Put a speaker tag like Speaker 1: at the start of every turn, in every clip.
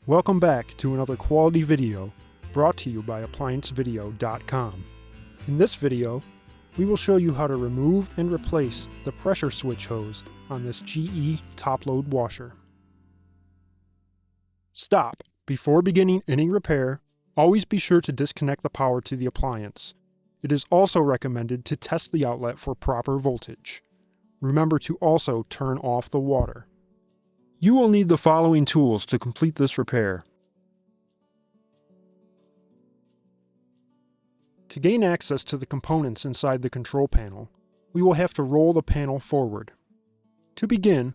Speaker 1: Welcome back to another quality video brought to you by ApplianceVideo.com. In this video, we will show you how to remove and replace the pressure switch hose on this GE top-load washer. Stop! Before beginning any repair, always be sure to disconnect the power to the appliance. It is also recommended to test the outlet for proper voltage. Remember to also turn off the water. You will need the following tools to complete this repair. To gain access to the components inside the control panel, we will have to roll the panel forward. To begin,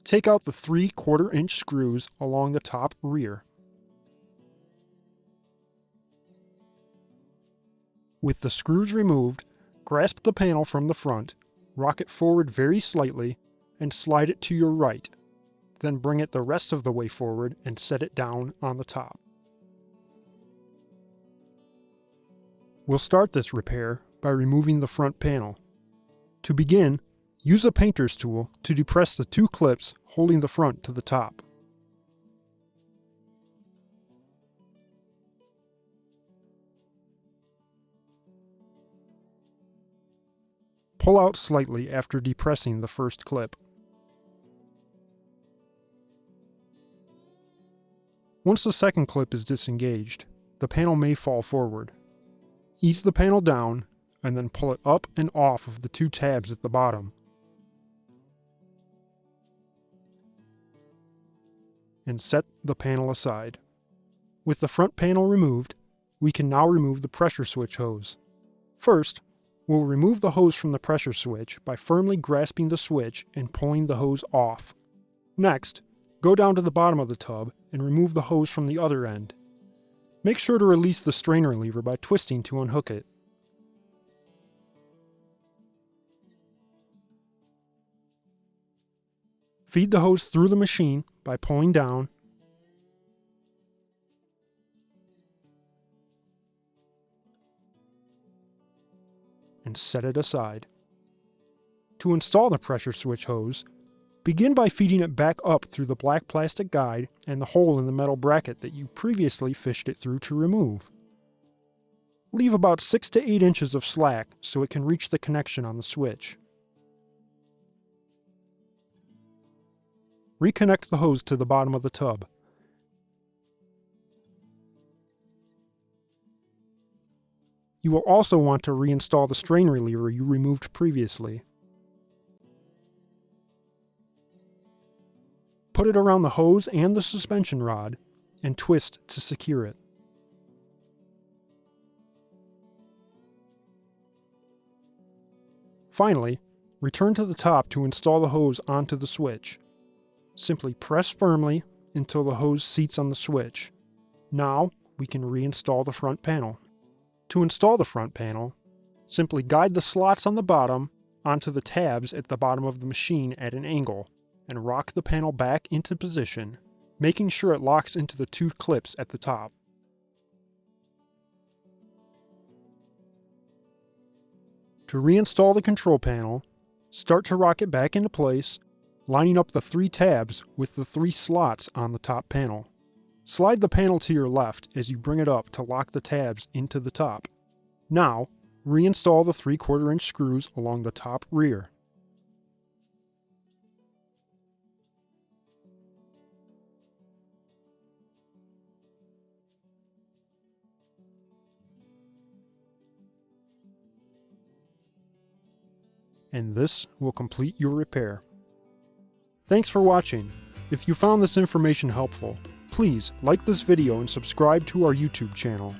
Speaker 1: take out the 3/4-inch screws along the top rear. With the screws removed, grasp the panel from the front, rock it forward very slightly, and slide it to your right. Then bring it the rest of the way forward and set it down on the top. We'll start this repair by removing the front panel. To begin, use a painter's tool to depress the two clips holding the front to the top. Pull out slightly after depressing the first clip. Once the second clip is disengaged, the panel may fall forward. Ease the panel down and then pull it up and off of the two tabs at the bottom. And set the panel aside. With the front panel removed, we can now remove the pressure switch hose. First, we'll remove the hose from the pressure switch by firmly grasping the switch and pulling the hose off. Next, go down to the bottom of the tub and remove the hose from the other end. Make sure to release the strainer lever by twisting to unhook it. Feed the hose through the machine by pulling down and set it aside. To install the pressure switch hose, begin by feeding it back up through the black plastic guide and the hole in the metal bracket that you previously fished it through to remove. Leave about 6 to 8 inches of slack so it can reach the connection on the switch. Reconnect the hose to the bottom of the tub. You will also want to reinstall the strainer lever you removed previously. Put it around the hose and the suspension rod and twist to secure it. Finally, return to the top to install the hose onto the switch. Simply press firmly until the hose seats on the switch. Now we can reinstall the front panel. To install the front panel, simply guide the slots on the bottom onto the tabs at the bottom of the machine at an angle, and rock the panel back into position, making sure it locks into the two clips at the top. To reinstall the control panel, start to rock it back into place, lining up the 3 tabs with the 3 slots on the top panel. Slide the panel to your left as you bring it up to lock the tabs into the top. Now, reinstall the 3/4-inch screws along the top rear. And this will complete your repair. Thanks for watching. If you found this information helpful, please like this video and subscribe to our YouTube channel.